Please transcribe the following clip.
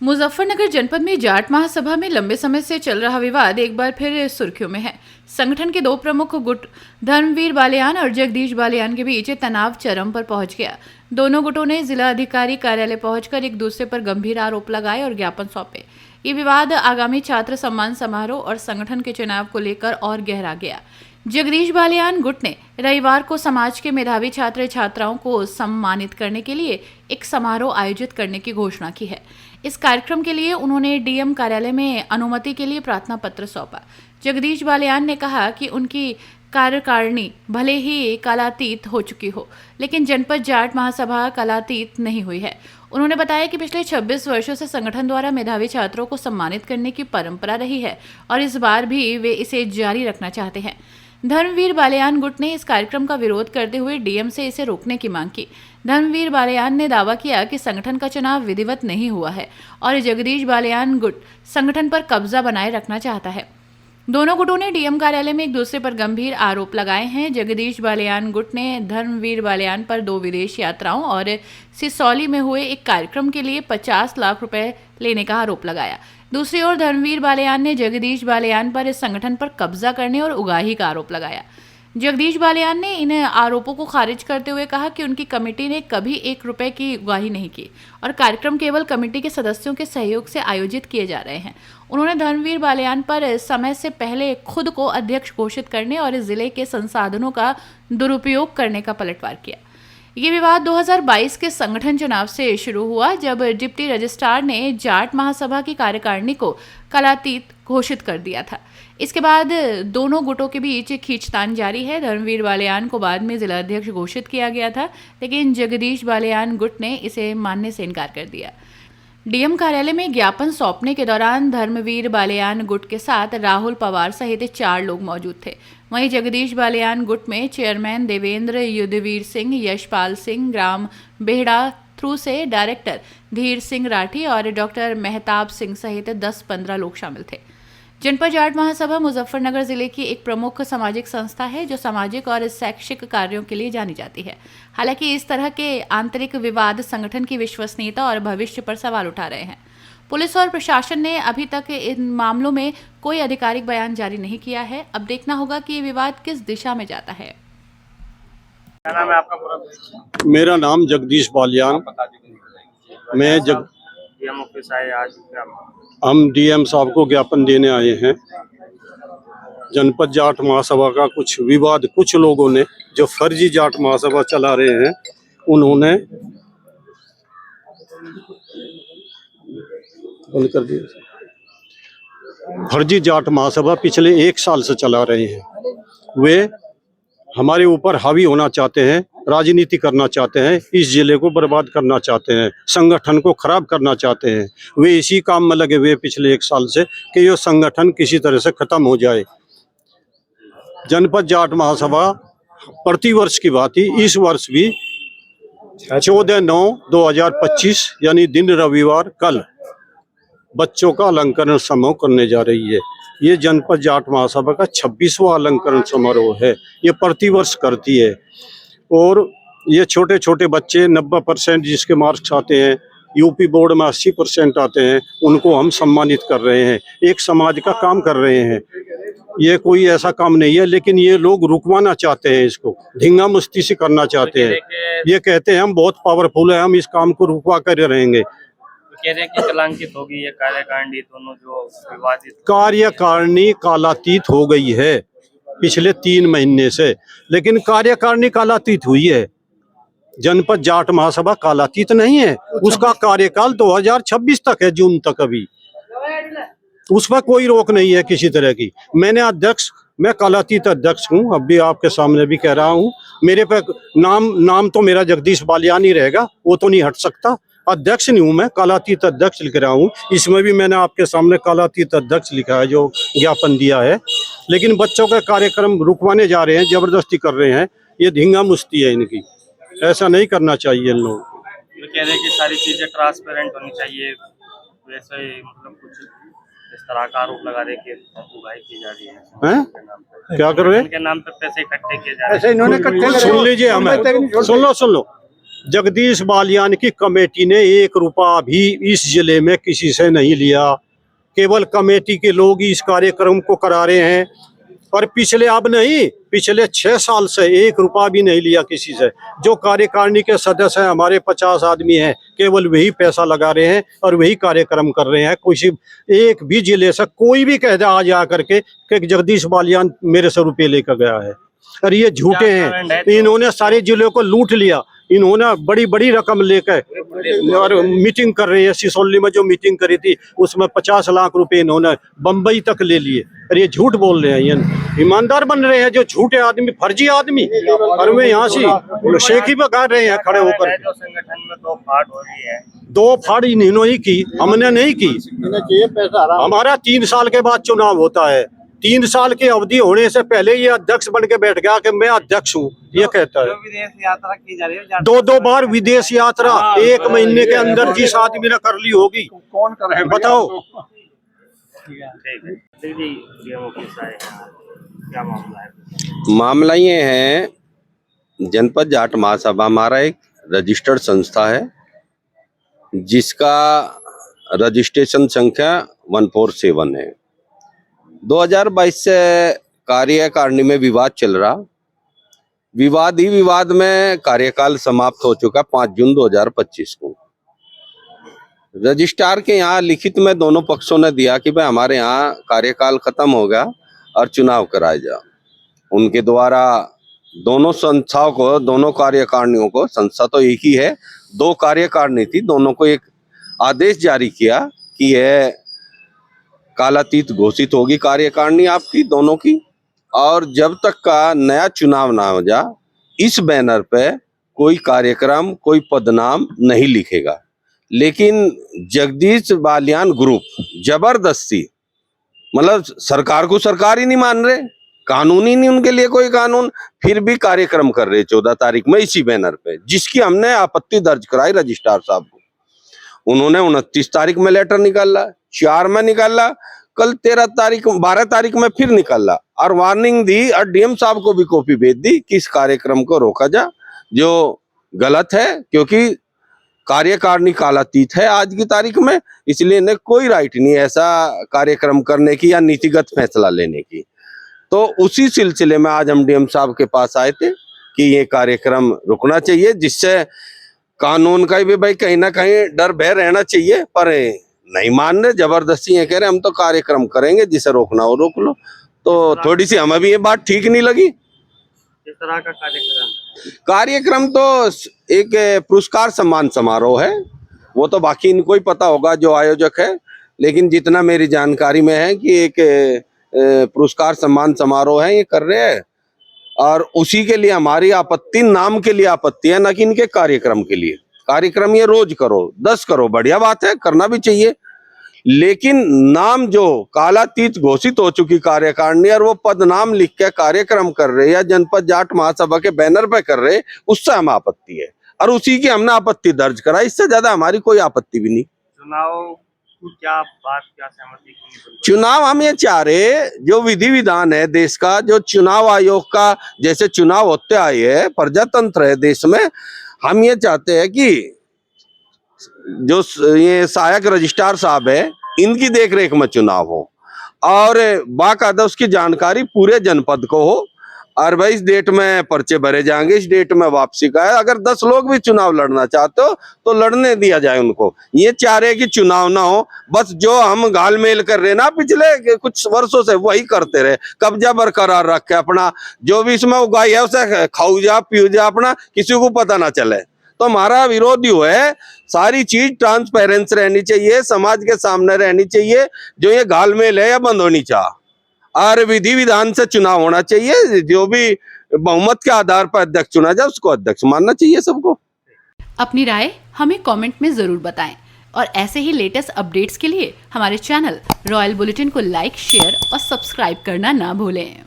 मुजफ्फरनगर जनपद में जाट महासभा में लंबे समय से चल रहा विवाद एक बार फिर सुर्खियों में है। संगठन के दो प्रमुख गुट धर्मवीर बालियान और जगदीश बालियान के बीच तनाव चरम पर पहुंच गया। दोनों गुटों ने जिला अधिकारी कार्यालय पहुंचकर एक दूसरे पर गंभीर आरोप लगाए और ज्ञापन सौंपे। ये विवाद आगामी छात्र सम्मान समारोह और संगठन के चुनाव को लेकर और गहरा गया। जगदीश बालियान गुट ने रविवार को समाज के मेधावी छात्र छात्राओं को सम्मानित करने के लिए एक समारोह आयोजित करने की घोषणा की है। इस कार्यक्रम के लिए उन्होंने डीएम कार्यालय में अनुमति के लिए प्रार्थना पत्र सौंपा। जगदीश बालियान ने कहा कि उनकी कार्यकारिणी भले ही कालातीत हो चुकी हो, लेकिन जनपद जाट महासभा कालातीत नहीं हुई है। उन्होंने बताया कि पिछले 26 वर्षों से संगठन द्वारा मेधावी छात्रों को सम्मानित करने की परंपरा रही है और इस बार भी वे इसे जारी रखना चाहते हैं। धर्मवीर बालियान गुट ने इस कार्यक्रम का विरोध करते हुए डीएम से इसे रोकने की मांग की। धर्मवीर बालियान ने दावा किया कि संगठन का चुनाव विधिवत नहीं हुआ है और जगदीश बालियान गुट संगठन पर कब्जा बनाए रखना चाहता है। दोनों गुटों ने डीएम कार्यालय में एक दूसरे पर गंभीर आरोप लगाए हैं। जगदीश बालियान गुट ने धर्मवीर बालियान पर 2 विदेश यात्राओं और सिसौली में हुए एक कार्यक्रम के लिए 50 लाख रुपए लेने का आरोप लगाया। दूसरी ओर धर्मवीर बालियान ने जगदीश बालियान पर इस संगठन पर कब्जा करने और उगाही का आरोप लगाया। जगदीश बालियान ने इन आरोपों को खारिज करते हुए कहा कि उनकी कमेटी ने कभी 1 रुपए की उगाही नहीं की और कार्यक्रम केवल कमेटी के सदस्यों के सहयोग से आयोजित किए जा रहे हैं। उन्होंने धर्मवीर बालियान पर समय से पहले खुद को अध्यक्ष घोषित करने और जिले के संसाधनों का दुरुपयोग करने का पलटवार किया। ये विवाद 2022 के संगठन चुनाव से शुरू हुआ, जब डिप्टी रजिस्ट्रार ने जाट महासभा की कार्यकारिणी को कालातीत घोषित कर दिया था। इसके बाद दोनों गुटों के बीच खींचतान जारी है। धर्मवीर बालियान को बाद में जिला अध्यक्ष घोषित किया गया था, लेकिन जगदीश बालियान गुट ने इसे मानने से इनकार कर दिया। डीएम कार्यालय में ज्ञापन सौंपने के दौरान धर्मवीर बालियान गुट के साथ राहुल पवार सहित 4 लोग मौजूद थे। वहीं जगदीश बालियान गुट में चेयरमैन देवेंद्र युद्धवीर सिंह, यशपाल सिंह, ग्राम बेहड़ा थ्रू से डायरेक्टर धीर सिंह राठी और डॉक्टर मेहताब सिंह सहित 10-15 लोग शामिल थे। जनपद जाट महासभा मुजफ्फरनगर जिले की एक प्रमुख सामाजिक संस्था है जो सामाजिक और शैक्षिक कार्यों के लिए जानी जाती है। हालांकि इस तरह के आंतरिक विवाद संगठन की विश्वसनीयता और भविष्य पर सवाल उठा रहे हैं। पुलिस और प्रशासन ने अभी तक इन मामलों में कोई आधिकारिक बयान जारी नहीं किया है। अब देखना होगा कि ये विवाद किस दिशा में जाता है। क्या नाम है आपका पूरा? मेरा नाम जगदीश बालियान। मैं डीएम ऑफिस आए आज क्या? हम डीएम साहब को ज्ञापन देने आए हैं। जनपद जाट महासभा का कुछ विवाद, कुछ लोगों ने जो फर्जी जाट महासभा चला रहे हैं, उन्होंने बंद कर दिया। फर्जी जाट महासभा पिछले 1 साल से चला रहे हैं। वे हमारे ऊपर हावी होना चाहते हैं, राजनीति करना चाहते हैं, इस जिले को बर्बाद करना चाहते हैं, संगठन को खराब करना चाहते हैं। वे इसी काम में लगे हुए पिछले 1 साल से कि ये संगठन किसी तरह से खत्म हो जाए। जनपद जाट महासभा प्रतिवर्ष की बात ही इस वर्ष भी 14/9/2025 यानी दिन रविवार कल बच्चों का अलंकरण समारोह करने जा रही है। ये जनपद जाट महासभा का 26वां अलंकरण समारोह है। ये प्रतिवर्ष करती है और ये छोटे छोटे बच्चे 90% जिसके मार्क्स आते हैं, यूपी बोर्ड में 80% आते हैं, उनको हम सम्मानित कर रहे हैं। एक समाज का काम कर रहे हैं। ये कोई ऐसा काम नहीं है, लेकिन ये लोग रुकवाना चाहते हैं, इसको धींगा मुश्ती से करना चाहते हैं। ये कहते हैं हम बहुत पावरफुल है, हम इस काम को रुकवा कर रहेंगे। कह रहे हैं कि कलंकित होगी ये कार्यकारिणी, दोनों जो विवादित कार्यकारिणी कालातीत हो गई है पिछले 3 महीने से, लेकिन कार्यकारिणी कालातीत हुई है। जनपद जाट महासभा कालातीत नहीं है। उसका कार्यकाल 2026 तक है, जून तक। अभी उस पर कोई रोक नहीं है किसी तरह की। मैं कालातीत अध्यक्ष हूँ, अब भी आपके सामने भी कह रहा हूँ। मेरे पे नाम तो मेरा जगदीश बालियान ही रहेगा, वो तो नहीं हट सकता। अध्यक्ष नहीं हूँ मैं, कालातीत अध्यक्ष लिख रहा हूँ। इसमें भी मैंने आपके सामने कालातीत अध्यक्ष लिखा है, जो ज्ञापन दिया है। लेकिन बच्चों का कार्यक्रम रुकवाने जा रहे हैं, जबरदस्ती कर रहे हैं। ये धींगा मुश्ती है इनकी, ऐसा नहीं करना चाहिए इन लोगों को। वो कह रहे हैं कि सारी चीजें ट्रांसपेरेंट होनी चाहिए, वैसे ही मतलब कुछ इस तरह का आरोप लगा रहे कि उगाही की जा रही है। क्या कर रहे हैं? उनके नाम पे पैसे इकट्ठे किए जा रहे हैं। सुन लीजिए, हमें सुन लो। जगदीश बालियान की कमेटी ने 1 रुपया भी इस जिले में किसी से नहीं लिया। केवल कमेटी के लोग ही इस कार्यक्रम को करा रहे हैं और पिछले 6 साल से 1 रुपया भी नहीं लिया किसी से। जो कार्यकारिणी के सदस्य हैं हमारे 50 आदमी हैं, केवल वही पैसा लगा रहे हैं और वही कार्यक्रम कर रहे हैं। किसी एक भी जिले से कोई भी कह दे आज आकर के कि जगदीश बालियान मेरे से रुपये लेकर गया है, और ये झूठे हैं। इन्होंने सारे जिलों को लूट लिया। इन्होंने बड़ी बड़ी रकम लेकर और मीटिंग कर रही है। सिसोली में जो मीटिंग करी थी उसमें 50 लाख रुपए इन्होंने बम्बई तक ले लिए। और ये झूठ बोल रहे हैं, ये ईमानदार बन रहे हैं जो झूठे आदमी, फर्जी आदमी। और वे यहाँ से शेखी बगा रहे हैं खड़े होकर। जो संगठन में 2 फाड़ हो रही है, 2 फाड़ इन्होंने ही की, हमने नहीं की। हमारा 3 साल के बाद चुनाव होता है। 3 साल की अवधि होने से पहले ये अध्यक्ष बन के बैठ गया कि मैं अध्यक्ष हूँ, ये कहता है। विदेश यात्रा की जा रही है, 2 बार विदेश यात्रा 1 महीने के अंदर जिस आदमी ने कर ली होगी, कौन करे बताओ। ठीक है जी, डीएमओ ऑफिस आए हैं, क्या मामला है? मामला ये है, जनपद जाट महासभा हमारा एक रजिस्टर्ड संस्था है जिसका रजिस्ट्रेशन संख्या 147 है। 2022 से कार्यकारिणी में विवाद चल रहा। विवाद ही विवाद में कार्यकाल समाप्त हो चुका 5 जून 2025 को। रजिस्ट्रार के यहाँ लिखित में दोनों पक्षों ने दिया कि भाई हमारे यहाँ कार्यकाल खत्म हो गया और चुनाव कराया जा। उनके द्वारा दोनों संस्थाओं को, दोनों कार्यकारिणियों को, संस्था तो एक ही है, 2 कार्यकारिणी थी, दोनों को एक आदेश जारी किया कि यह कालातीत घोषित होगी कार्यकारिणी आपकी दोनों की, और जब तक का नया चुनाव ना हो जा इस बैनर पे कोई कार्यक्रम, कोई पदनाम नहीं लिखेगा। लेकिन जगदीश बालियान ग्रुप जबरदस्ती, मतलब सरकार को सरकार ही नहीं मान रहे, कानूनी नहीं उनके लिए कोई कानून, फिर भी कार्यक्रम कर रहे 14 तारीख में इसी बैनर पे, जिसकी हमने आपत्ति दर्ज कराई रजिस्ट्रार साहब को। उन्होंने 29 तारीख में लेटर निकाला, 4 में निकाला, कल 12 तारीख में फिर निकाला और वार्निंग दी और डीएम साहब को भी कॉपी भेज दी कि इस कार्यक्रम को रोका जा, जो गलत है, क्योंकि कार्यकारिणी कालातीत है आज की तारीख में, इसलिए इन्हें कोई राइट नहीं ऐसा कार्यक्रम करने की या नीतिगत फैसला लेने की। तो उसी सिलसिले में आज हम डीएम साहब के पास आए थे कि ये कार्यक्रम रुकना चाहिए, जिससे कानून का भी भाई कहीं ना कहीं डर भय रहना चाहिए, पर नहीं मान रहे, जबरदस्ती ये कह रहे हम तो कार्यक्रम करेंगे, जिसे रोकना हो रोक लो। तो थोड़ी सी हमें भी ये बात ठीक नहीं लगी। किस तरह का कार्यक्रम तो एक पुरस्कार सम्मान समारोह है, वो तो बाकी इनको ही पता होगा जो आयोजक है, लेकिन जितना मेरी जानकारी में है कि एक पुरस्कार सम्मान समारोह है ये कर रहे हैं, और उसी के लिए हमारी आपत्ति, नाम के लिए आपत्ति है, न कि इनके कार्यक्रम के लिए। कार्यक्रम ये रोज करो, 10 करो, बढ़िया बात है, करना भी चाहिए, लेकिन नाम जो कालातीत घोषित हो चुकी कार्यकारिणी और वो पद नाम लिख के कार्यक्रम कर रहे या जनपद जाट महासभा के बैनर पे कर रहे, उससे हम आपत्ति है और उसी की हमने आपत्ति दर्ज करा। इससे ज्यादा हमारी कोई आपत्ति भी नहीं। चुनाव क्या बात, क्या सहमति? चुनाव हम ये चाह रहे, जो विधि विधान है देश का, जो चुनाव आयोग का जैसे चुनाव होते आए है, प्रजातंत्र है देश में, हम ये चाहते हैं कि जो ये सहायक रजिस्ट्रार साहब है इनकी देखरेख में चुनाव हो और बाकायदा उसकी जानकारी पूरे जनपद को हो, और भाई इस डेट में पर्चे भरे जाएंगे, इस डेट में वापसी का है। अगर 10 लोग भी चुनाव लड़ना चाहते हो तो लड़ने दिया जाए उनको। ये चाह रहे कि चुनाव ना हो, बस जो हम घालमेल कर रहे ना पिछले कुछ वर्षों से वही करते रहे, कब्जा बरकरार रखे अपना, जो भी इसमें उगाई है उसे खाऊ जा पीऊ जा अपना, किसी को पता ना चले। तो हमारा विरोध यो है, सारी चीज ट्रांसपेरेंस रहनी चाहिए, समाज के सामने रहनी चाहिए, जो ये घालमेल है या बंद होनी चाहिए, और विधि विधान से चुनाव होना चाहिए। जो भी बहुमत के आधार पर अध्यक्ष चुना जाए उसको अध्यक्ष मानना चाहिए सबको। अपनी राय हमें कमेंट में जरूर बताएं और ऐसे ही लेटेस्ट अपडेट्स के लिए हमारे चैनल रॉयल बुलेटिन को लाइक, शेयर और सब्सक्राइब करना ना भूलें।